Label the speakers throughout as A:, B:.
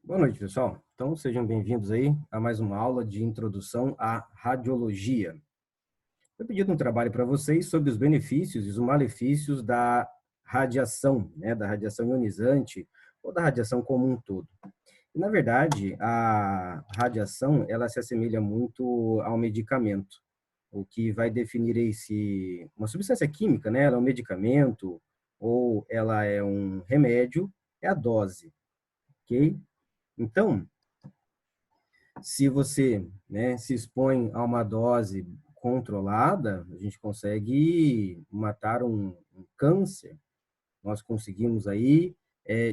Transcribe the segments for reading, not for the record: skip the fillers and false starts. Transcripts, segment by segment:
A: Boa noite, pessoal. Então, sejam bem-vindos aí a mais uma aula de introdução à radiologia. Foi pedido um trabalho para vocês sobre os benefícios e os malefícios da radiação, né, da radiação ionizante ou da radiação como um todo. E, na verdade, a radiação, ela se assemelha muito ao medicamento. O que vai definir aí se uma substância química, né, ela é um medicamento ou ela é um remédio, é a dose, ok? Então, se você, né, se expõe a uma dose controlada, a gente consegue matar um câncer. Nós conseguimos aí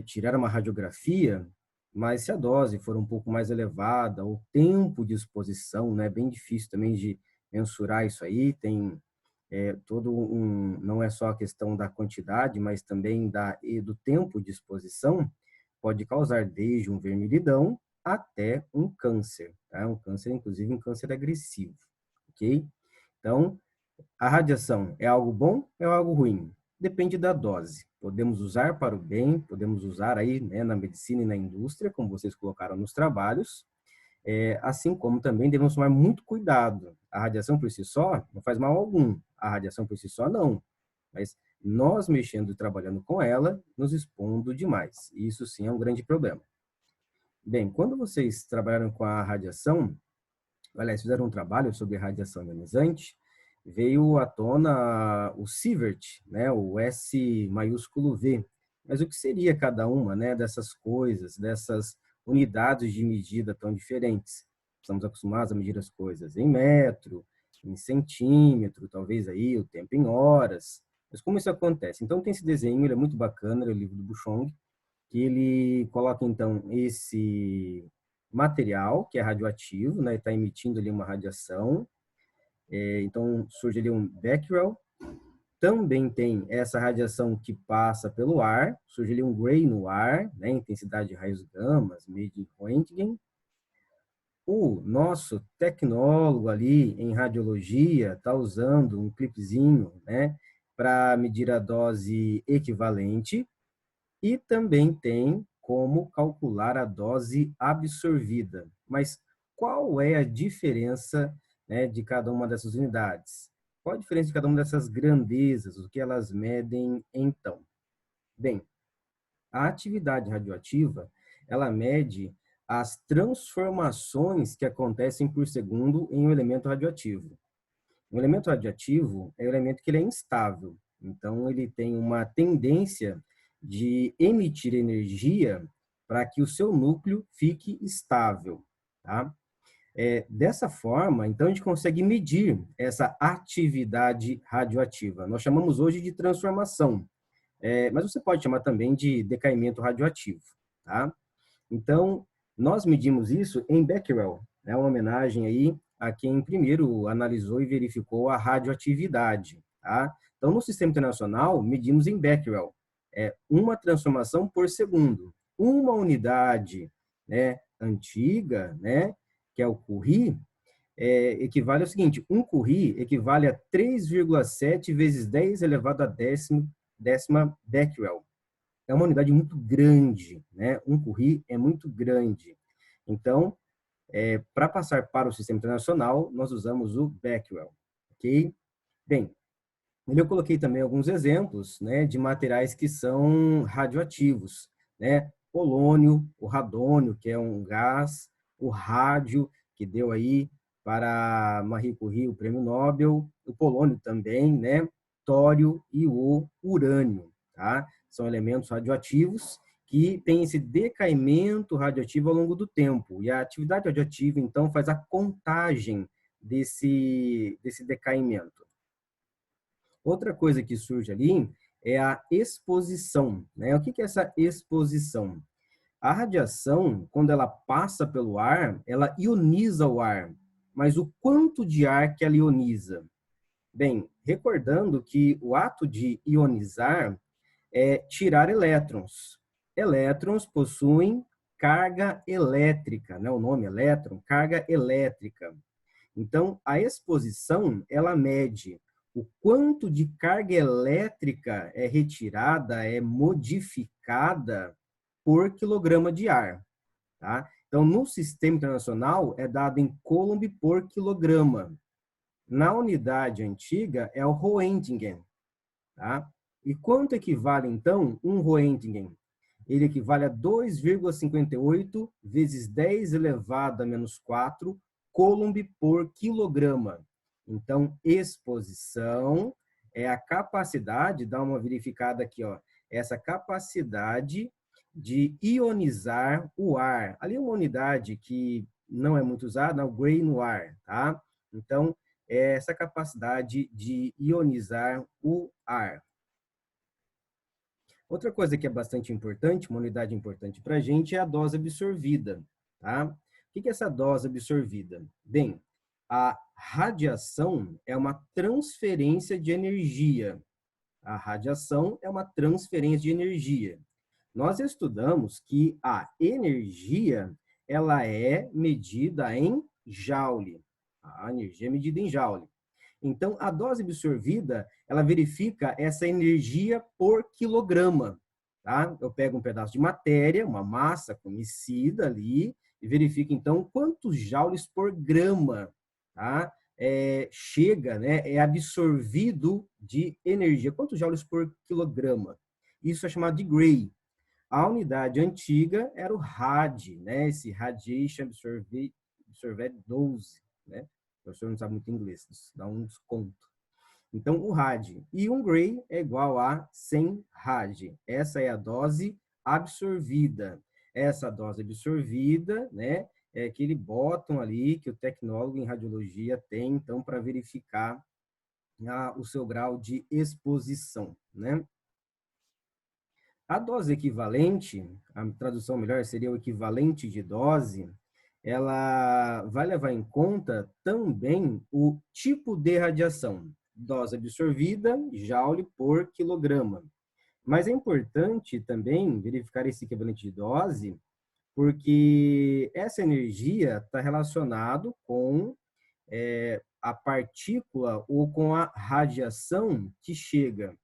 A: tirar uma radiografia, mas se a dose for um pouco mais elevada, o tempo de exposição, né, é bem difícil também de mensurar isso aí, tem todo não é só a questão da quantidade, mas também do tempo de exposição, pode causar desde um vermelhidão até um câncer, tá? Um câncer, inclusive um câncer agressivo, ok? Então, a radiação é algo bom, é algo ruim? Depende da dose. Podemos usar para o bem, podemos usar aí, né, na medicina e na indústria, como vocês colocaram nos trabalhos, assim como também devemos tomar muito cuidado. A radiação por si só não faz mal algum, a radiação por si só não, mas nós mexendo e trabalhando com ela, nos expondo demais. E isso sim é um grande problema. Bem, quando vocês trabalharam com a radiação, aliás, fizeram um trabalho sobre radiação ionizante, veio à tona o Sievert, né, o S maiúsculo V. Mas o que seria cada uma, né, dessas coisas, dessas unidades de medida tão diferentes? Estamos acostumados a medir as coisas em metro, em centímetro, talvez aí o tempo em horas. Mas como isso acontece? Então tem esse desenho, ele é muito bacana, é o livro do Buchong, que ele coloca então esse material que é radioativo, né, está emitindo ali uma radiação, então surge ali um Becquerel. Também tem essa radiação que passa pelo ar, surge ali um gray no ar, né, intensidade de raios gamas, meio de Röntgen. O nosso tecnólogo ali em radiologia está usando um clipezinho, né, para medir a dose equivalente. E também tem como calcular a dose absorvida. Mas qual é a diferença, né, de cada uma dessas unidades? Qual a diferença de cada uma dessas grandezas? O que elas medem então? Bem, a atividade radioativa, ela mede as transformações que acontecem por segundo em um elemento radioativo. Um elemento radioativo é um elemento que ele é instável, então ele tem uma tendência de emitir energia para que o seu núcleo fique estável, tá? Dessa forma, então a gente consegue medir essa atividade radioativa. Nós chamamos hoje de transformação, mas você pode chamar também de decaimento radioativo, tá? Então, nós medimos isso em Becquerel, né, uma homenagem aí a quem primeiro analisou e verificou a radioatividade, tá? Então, no Sistema Internacional, medimos em Becquerel, uma transformação por segundo. Uma unidade, né, antiga, né, que é o Curie, equivale ao seguinte, um Curie equivale a 3,7 vezes 10 elevado a décima Becquerel. É uma unidade muito grande, né? Um Curie é muito grande. Então, para passar para o sistema internacional, nós usamos o Becquerel, ok? Bem, eu coloquei também alguns exemplos, né, de materiais que são radioativos, né? Polônio, o radônio, que é um gás, o rádio, que deu aí para Marie Curie o prêmio Nobel, o polônio também, né? Tório e o urânio, tá? São elementos radioativos que têm esse decaimento radioativo ao longo do tempo. E a atividade radioativa, então, faz a contagem desse decaimento. Outra coisa que surge ali é a exposição, né? O que é essa exposição? A radiação, quando ela passa pelo ar, ela ioniza o ar. Mas o quanto de ar que ela ioniza? Bem, recordando que o ato de ionizar é tirar elétrons. Elétrons possuem carga elétrica, né? O nome elétron, carga elétrica. Então, a exposição, ela mede o quanto de carga elétrica é retirada, é modificada por quilograma de ar. tá? Então, no sistema internacional, é dado em coulomb por quilograma. Na unidade antiga, é o Roentgen, tá? E quanto equivale, então, um Roentgen? Ele equivale a 2,58 vezes 10 elevado a menos 4 coulomb por quilograma. Então, exposição é a capacidade, dá uma verificada aqui, ó, essa capacidade de ionizar o ar. Ali é uma unidade que não é muito usada, é o Gray no ar, tá? Então, é essa capacidade de ionizar o ar. Outra coisa que é bastante importante, uma unidade importante para a gente, é a dose absorvida, tá? O que é essa dose absorvida? Bem, a radiação é uma transferência de energia. A radiação é uma transferência de energia. Nós estudamos que a energia, ela é medida em joule. A energia é medida em joule. Então, a dose absorvida, ela verifica essa energia por quilograma, tá? Eu pego um pedaço de matéria, uma massa conhecida ali, e verifico, então, quantos joules por grama, tá? Chega, né? É absorvido de energia. Quantos joules por quilograma? Isso é chamado de Gray. A unidade antiga era o RAD, né? Esse Radiation Absorbed Dose, né? O professor não sabe muito inglês, isso dá um desconto. Então, o RAD. E um Gray é igual a 100 RAD. Essa é a dose absorvida. Essa dose absorvida, né, é que eles botam ali, que o tecnólogo em radiologia tem, então, para verificar o seu grau de exposição, né? A dose equivalente, a tradução melhor seria o equivalente de dose, ela vai levar em conta também o tipo de radiação, dose absorvida, joule por quilograma. Mas é importante também verificar esse equivalente de dose, porque essa energia está relacionado com a partícula ou com a radiação que chega.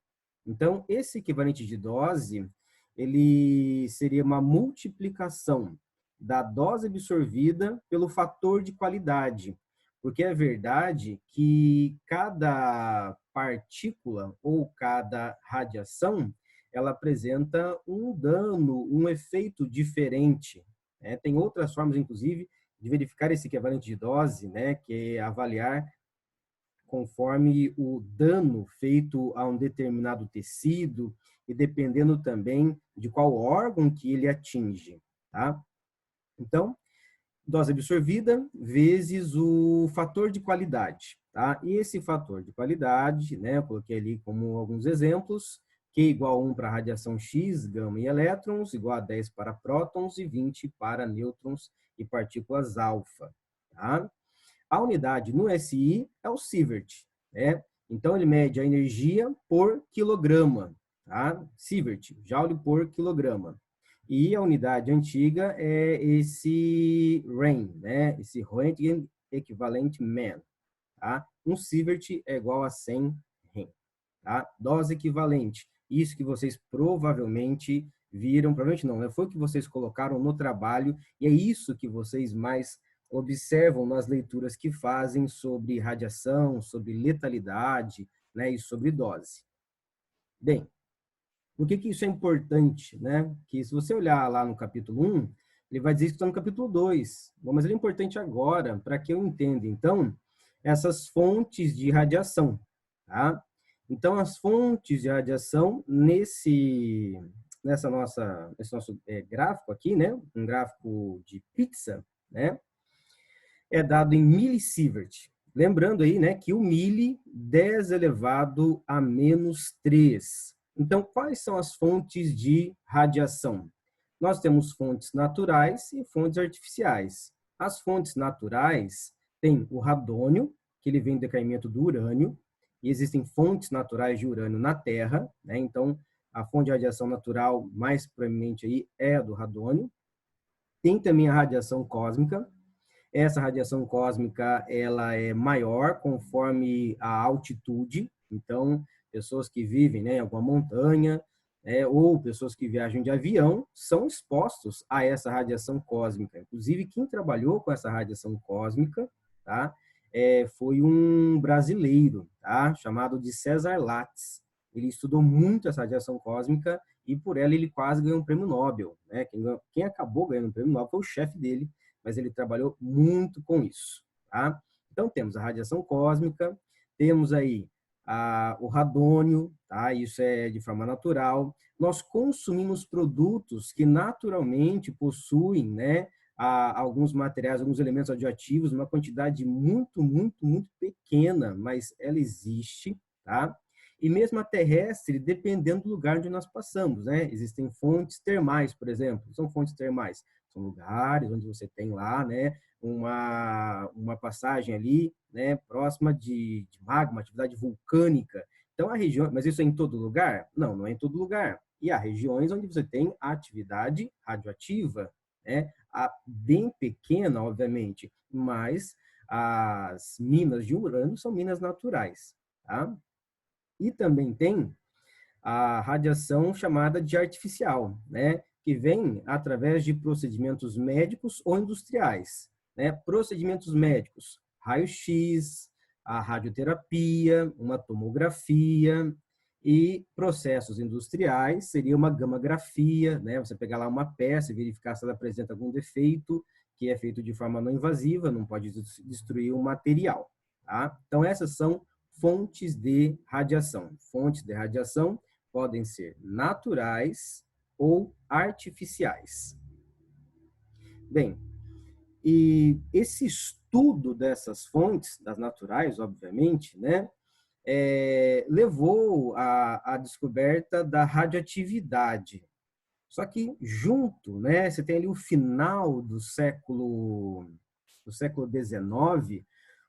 A: Então, esse equivalente de dose, ele seria uma multiplicação da dose absorvida pelo fator de qualidade, porque é verdade que cada partícula ou cada radiação, ela apresenta um dano, um efeito diferente, né? Tem outras formas, inclusive, de verificar esse equivalente de dose, né, que é avaliar conforme o dano feito a um determinado tecido e dependendo também de qual órgão que ele atinge, tá? Então, dose absorvida vezes o fator de qualidade, tá? E esse fator de qualidade, né, eu coloquei ali como alguns exemplos, Q igual a 1 para radiação X, gama e elétrons, igual a 10 para prótons e 20 para nêutrons e partículas alfa, tá? A unidade no SI é o sievert, né? Então, ele mede a energia por quilograma, tá? Sievert, joule por quilograma. E a unidade antiga é esse REN, né? Esse Roentgen Equivalent Man, tá? Um sievert é igual a 100 REN, tá? Dose equivalente, isso que vocês provavelmente viram, provavelmente não, né? Foi o que vocês colocaram no trabalho e é isso que vocês mais observam nas leituras que fazem sobre radiação, sobre letalidade, né, e sobre dose. Bem, por que isso é importante, né? Que se você olhar lá no capítulo 1, ele vai dizer que está no capítulo 2, mas ele é importante agora para que eu entenda, então, essas fontes de radiação, tá? Então, as fontes de radiação nesse nosso gráfico aqui, né? Um gráfico de pizza, né? É dado em milisievert. Lembrando aí, né, que o mili 10 elevado a menos 3. Então, quais são as fontes de radiação? Nós temos fontes naturais e fontes artificiais. As fontes naturais têm o radônio, que ele vem do decaimento do urânio, e existem fontes naturais de urânio na Terra, né? Então, a fonte de radiação natural mais proeminente aí é a do radônio. Tem também a radiação cósmica. Essa radiação cósmica, ela é maior conforme a altitude. Então, pessoas que vivem, né, em alguma montanha, ou pessoas que viajam de avião, são expostos a essa radiação cósmica. Inclusive, quem trabalhou com essa radiação cósmica, tá, foi um brasileiro, tá, chamado de César Lattes. Ele estudou muito essa radiação cósmica e por ela ele quase ganhou um prêmio Nobel. Né? Quem acabou ganhando o prêmio Nobel foi o chefe dele, mas ele trabalhou muito com isso. Tá? Então, temos a radiação cósmica, temos aí o radônio, tá? Isso é de forma natural. Nós consumimos produtos que naturalmente possuem, né, alguns materiais, alguns elementos radioativos, uma quantidade muito, muito, muito pequena, mas ela existe, tá? E mesmo a terrestre, dependendo do lugar onde nós passamos, né? Existem fontes termais, por exemplo. São fontes termais. São lugares onde você tem lá, né, uma passagem ali, né, próxima de magma, atividade vulcânica. Então, a região, mas isso é em todo lugar? Não, não é em todo lugar. E há regiões onde você tem atividade radioativa, né, bem pequena, obviamente, mas as minas de urânio são minas naturais, tá? E também tem a radiação chamada de artificial, né, que vem através de procedimentos médicos ou industriais, né? Procedimentos médicos, raio-x, a radioterapia, uma tomografia, e processos industriais seria uma gammagrafia, né? Você pegar lá uma peça e verificar se ela apresenta algum defeito, que é feito de forma não invasiva, não pode destruir o material, tá? Então essas são fontes de radiação. Fontes de radiação podem ser naturais ou artificiais. Bem, e esse estudo dessas fontes, das naturais, obviamente, né, levou à descoberta da radioatividade. Só que junto, né, você tem ali o final do século XIX,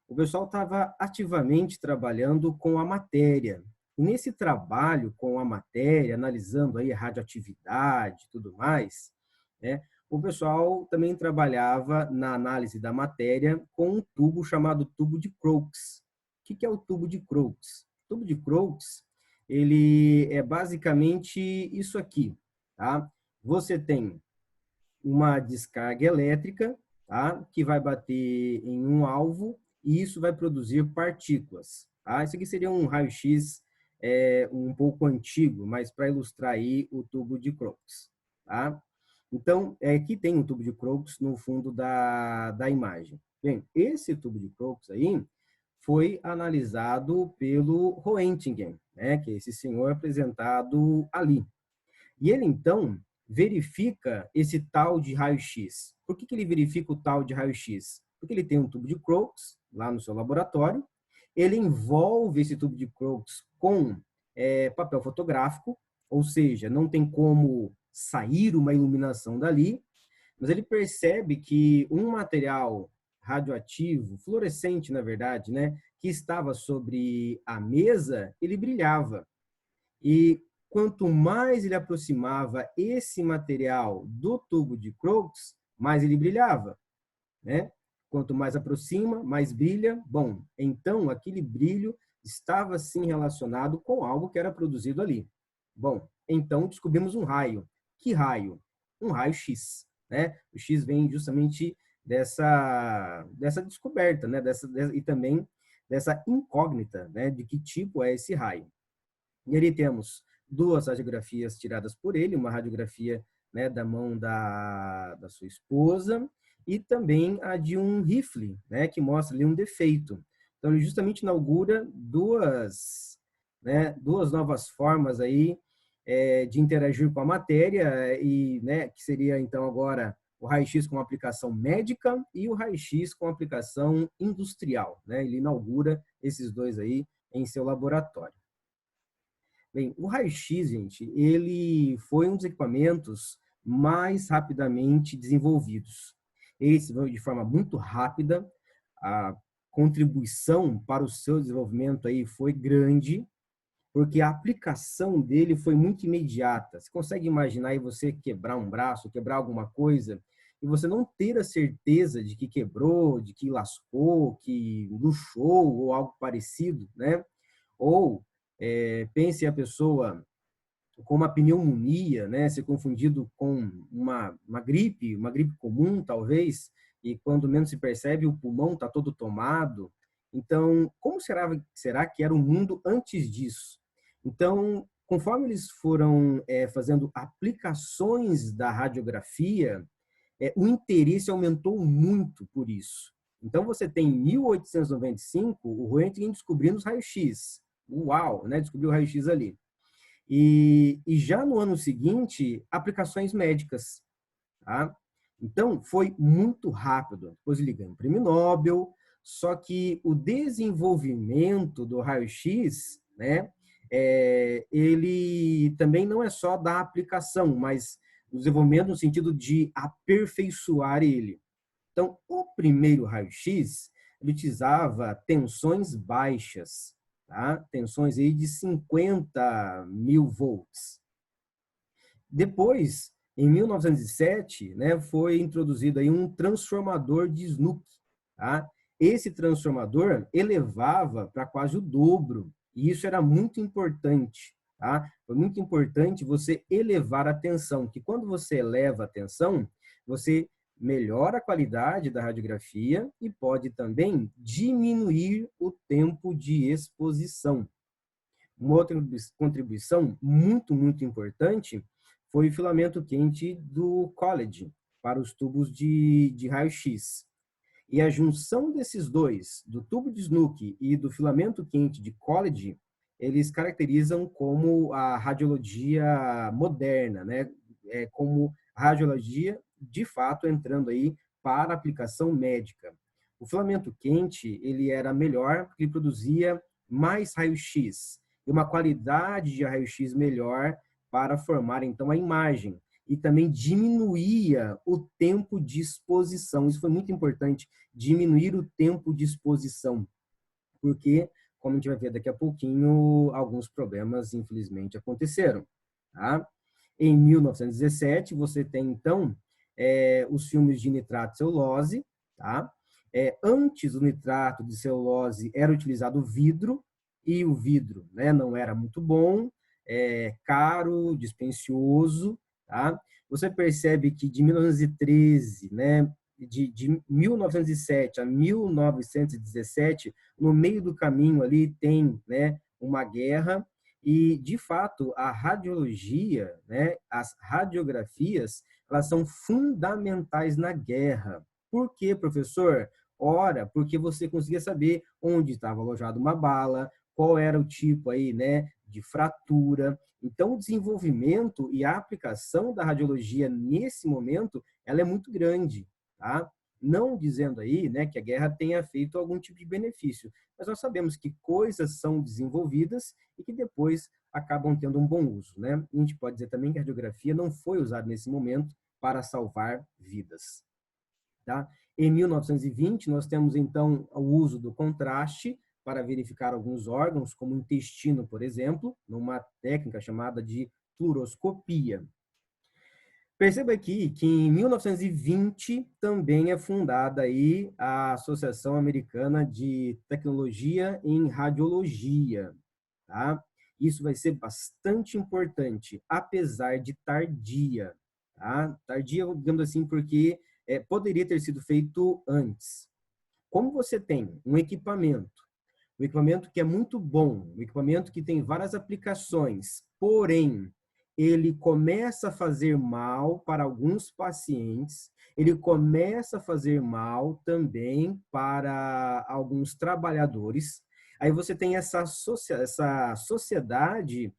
A: o pessoal estava ativamente trabalhando com a matéria. E nesse trabalho com a matéria, analisando aí a radioatividade e tudo mais, né, o pessoal também trabalhava na análise da matéria com um tubo chamado tubo de Crookes. O que é o tubo de Crookes? O tubo de Crookes, ele é basicamente isso aqui, tá? Você tem uma descarga elétrica, tá? Que vai bater em um alvo e isso vai produzir partículas. Tá? Isso aqui seria um raio-x um pouco antigo, mas para ilustrar aí o tubo de Crookes. Tá? Então, aqui tem um tubo de Crookes no fundo da imagem. Bem, esse tubo de Crookes aí foi analisado pelo Roentgen, né, que é esse senhor apresentado ali. E ele, então, verifica esse tal de raio-x. Por que ele verifica o tal de raio-x? Porque ele tem um tubo de Crookes lá no seu laboratório, ele envolve esse tubo de Crookes com papel fotográfico, ou seja, não tem como sair uma iluminação dali, mas ele percebe que um material radioativo, fluorescente, na verdade, né, que estava sobre a mesa, ele brilhava. E quanto mais ele aproximava esse material do tubo de Crookes, mais ele brilhava, né? Quanto mais aproxima, mais brilha. Bom, então aquele brilho estava sim relacionado com algo que era produzido ali. Bom, então descobrimos um raio. Que raio? Um raio X, né? O X vem justamente dessa descoberta, né? E também dessa incógnita, né? De que tipo é esse raio. E ali temos duas radiografias tiradas por ele, uma radiografia, né, da mão da sua esposa e também a de um rifle, né, que mostra ali um defeito. Então, ele justamente inaugura duas novas formas aí de interagir com a matéria e, né, que seria então agora o raio-x com aplicação médica e o raio-x com aplicação industrial, né? Ele inaugura esses dois aí em seu laboratório. Bem, o raio-x, gente, ele foi um dos equipamentos mais rapidamente desenvolvidos. Esse veio de forma muito rápida, a contribuição para o seu desenvolvimento aí foi grande, porque a aplicação dele foi muito imediata. Você consegue imaginar aí você quebrar um braço, quebrar alguma coisa, e você não ter a certeza de que quebrou, de que lascou, que luxou ou algo parecido, né? Ou pense a pessoa com uma pneumonia, né, ser confundido com uma gripe comum, talvez, e quando menos se percebe, o pulmão está todo tomado. Então, como será que era o mundo antes disso? Então, conforme eles foram fazendo aplicações da radiografia, o interesse aumentou muito por isso. Então, você tem em 1895 o Röntgen descobrindo os raios-x. Uau, né? Descobriu o raio-x ali. E já no ano seguinte, aplicações médicas. Tá? Então, foi muito rápido. Depois ele ganhou um prêmio Nobel, só que o desenvolvimento do raio-x, né, ele também não é só da aplicação, mas o desenvolvimento no sentido de aperfeiçoar ele. Então, o primeiro raio-x ele utilizava tensões baixas, tá? Tensões aí de 50 mil volts. Depois, em 1907, né, foi introduzido aí um transformador de Snook. Tá? Esse transformador elevava para quase o dobro, e isso era muito importante. Tá? Foi muito importante você elevar a tensão, que quando você eleva a tensão, você melhora a qualidade da radiografia e pode também diminuir o tempo de exposição. Uma outra contribuição muito importante foi o filamento quente do College para os tubos de raio-x. E a junção desses dois, do tubo de Snook e do filamento quente de College, eles caracterizam como a radiologia moderna, né? Como radiologia, de fato, entrando aí para aplicação médica. O filamento quente, ele era melhor porque ele produzia mais raio-x e uma qualidade de raio-x melhor para formar, então, a imagem. E também diminuía o tempo de exposição. Isso foi muito importante, diminuir o tempo de exposição, porque, como a gente vai ver daqui a pouquinho, alguns problemas, infelizmente, aconteceram. Tá? Em 1917, você tem, então, os filmes de nitrato de celulose. Tá? Antes do nitrato de celulose, era utilizado vidro, e o vidro, né, não era muito bom, caro, dispendioso. Tá? Você percebe que de 1913, né, de 1907 a 1917, no meio do caminho ali tem, né, uma guerra, e de fato a radiologia, né, as radiografias, elas são fundamentais na guerra. Por quê, professor? Ora, porque você conseguia saber onde estava alojada uma bala, qual era o tipo aí, né, de fratura. Então, o desenvolvimento e a aplicação da radiologia nesse momento, ela é muito grande. Tá? Não dizendo aí, né, que a guerra tenha feito algum tipo de benefício, mas nós sabemos que coisas são desenvolvidas e que depois acabam tendo um bom uso, né? A gente pode dizer também que a radiografia não foi usada nesse momento para salvar vidas, tá? Em 1920, nós temos então o uso do contraste para verificar alguns órgãos, como o intestino, por exemplo, numa técnica chamada de fluoroscopia. Perceba aqui que em 1920 também é fundada aí a Associação Americana de Tecnologia em Radiologia, tá? Isso vai ser bastante importante, apesar de tardia, tá? Tardia, digamos assim, porque poderia ter sido feito antes. Como você tem um equipamento que é muito bom, um equipamento que tem várias aplicações, porém, ele começa a fazer mal para alguns pacientes, ele começa a fazer mal também para alguns trabalhadores. Aí você tem essa sociedade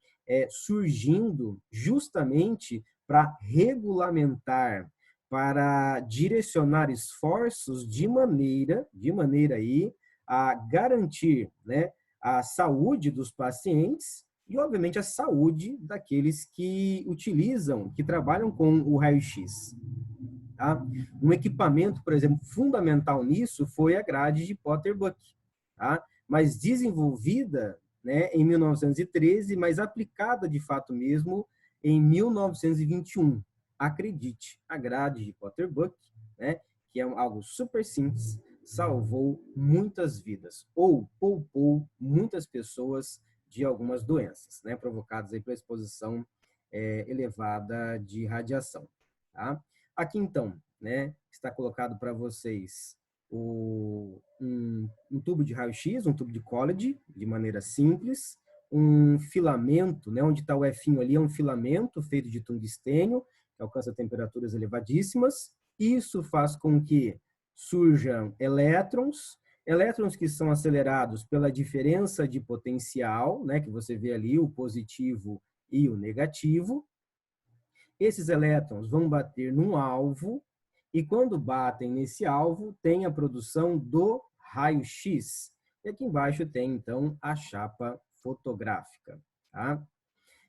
A: surgindo justamente para regulamentar, para direcionar esforços de maneira aí a garantir, né, a saúde dos pacientes e, obviamente, a saúde daqueles que utilizam, que trabalham com o raio-x. Tá? Um equipamento, por exemplo, fundamental nisso foi a grade de Potter-Buck, tá? Mas desenvolvida, né, em 1913, mas aplicada de fato mesmo em 1921. Acredite, a grade de Potter-Buck, né, que é algo super simples, salvou muitas vidas ou poupou muitas pessoas de algumas doenças, né, provocadas aí pela exposição elevada de radiação. Tá? Aqui, então, né, está colocado para vocês um tubo de raio-x, um tubo de College, de maneira simples, um filamento, né, onde está o F ali, é um filamento feito de tungstênio, que alcança temperaturas elevadíssimas. Isso faz com que surjam elétrons, elétrons que são acelerados pela diferença de potencial, né, que você vê ali, o positivo e o negativo. Esses elétrons vão bater num alvo, e quando batem nesse alvo, tem a produção do raio-x. E aqui embaixo tem, então, a chapa fotográfica. Tá?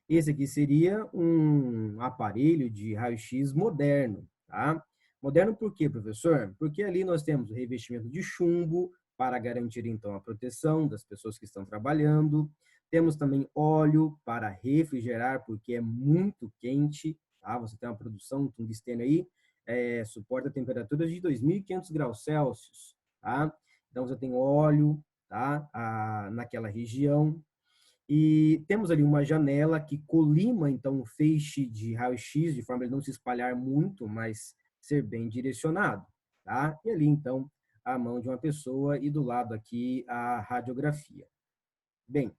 A: Esse aqui seria um aparelho de raio-x moderno. Tá? Moderno por quê, professor? Porque ali nós temos o revestimento de chumbo para garantir, então, a proteção das pessoas que estão trabalhando. Temos também óleo para refrigerar, porque é muito quente. Tá? Você tem uma produção de tungstênio aí, suporta temperaturas de 2.500 graus Celsius. Tá? Então, você tem óleo, tá? Naquela região. E temos ali uma janela que colima, então, o feixe de raio-x, de forma a ele não se espalhar muito, mas ser bem direcionado. Tá? E ali, então, a mão de uma pessoa e do lado aqui a radiografia. Bem,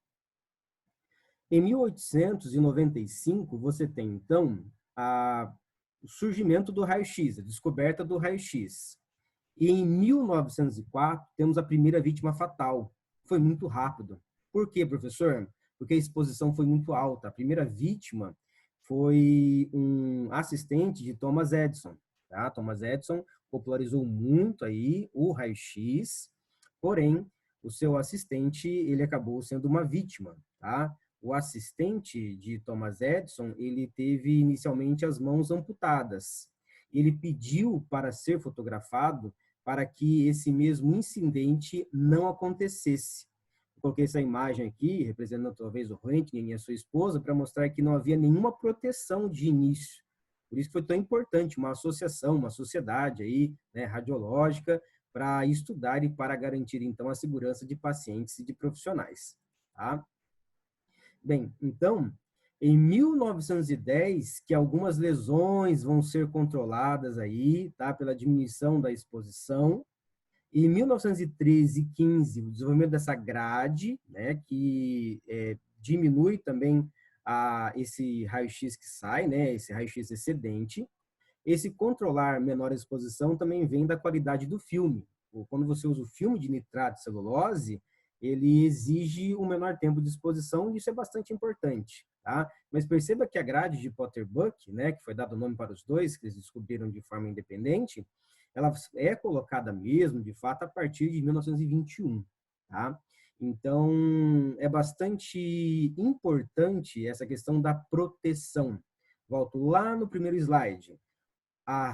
A: em 1895, você tem, então, o surgimento do raio-x, a descoberta do raio-x. E em 1904, temos a primeira vítima fatal. Foi muito rápido. Por quê, professor? Porque a exposição foi muito alta. A primeira vítima foi um assistente de Thomas Edison. Tá? Thomas Edison popularizou muito aí o raio-x, porém, o seu assistente, ele acabou sendo uma vítima. Tá? O assistente de Thomas Edison, ele teve inicialmente as mãos amputadas. Ele pediu para ser fotografado para que esse mesmo incidente não acontecesse. Eu coloquei essa imagem aqui, representando talvez o Röntgen e a sua esposa, para mostrar que não havia nenhuma proteção de início. Por isso foi tão importante uma associação, uma sociedade aí, né, radiológica, para estudar e para garantir, então, a segurança de pacientes e de profissionais. Tá? Bem, então, em 1910, que algumas lesões vão ser controladas aí, tá, pela diminuição da exposição. E em 1913 e 15, o desenvolvimento dessa grade, né, que diminui também esse raio-x que sai, né, esse raio-x excedente. Esse controlar menor exposição também vem da qualidade do filme. Quando você usa o filme de nitrato de celulose, ele exige um menor tempo de exposição e isso é bastante importante. Tá? Mas perceba que a grade de Potter-Buck, né, que foi dado o nome para os dois, que eles descobriram de forma independente, ela é colocada mesmo, de fato, a partir de 1921. Tá? Então, é bastante importante essa questão da proteção. Volto lá no primeiro slide. A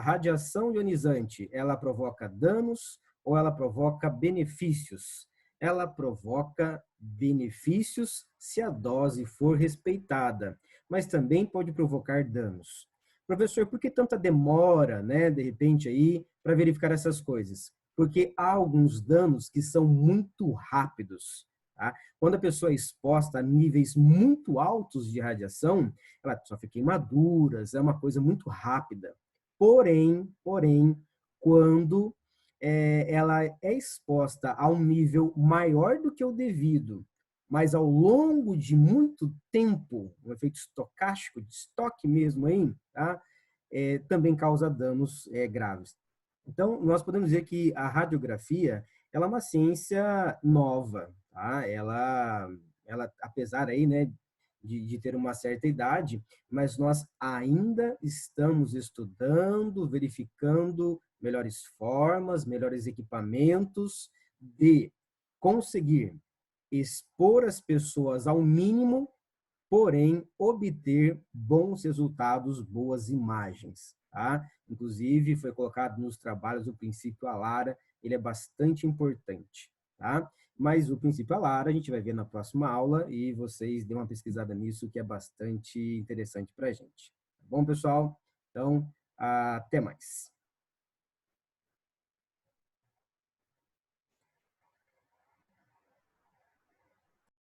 A: radiação ionizante, ela provoca danos ou ela provoca benefícios? Ela provoca benefícios se a dose for respeitada, mas também pode provocar danos. Professor, por que tanta demora, né, de repente aí, para verificar essas coisas? Porque há alguns danos que são muito rápidos. Tá? Quando a pessoa é exposta a níveis muito altos de radiação, ela sofre queimaduras, é uma coisa muito rápida. Porém, quando ela é exposta a um nível maior do que o devido, mas ao longo de muito tempo, um efeito estocástico, de estoque mesmo aí, tá? Também causa danos graves. Então, nós podemos dizer que a radiografia ela é uma ciência nova, tá? Ela apesar aí, né, de ter uma certa idade, mas nós ainda estamos estudando, verificando melhores formas, melhores equipamentos de conseguir expor as pessoas ao mínimo, porém obter bons resultados, boas imagens. Tá? Inclusive, foi colocado nos trabalhos o princípio ALARA, ele é bastante importante. Tá? Mas o princípio ALARA a gente vai ver na próxima aula e vocês dêem uma pesquisada nisso, que é bastante interessante para a gente. Tá bom, pessoal? Então, até mais.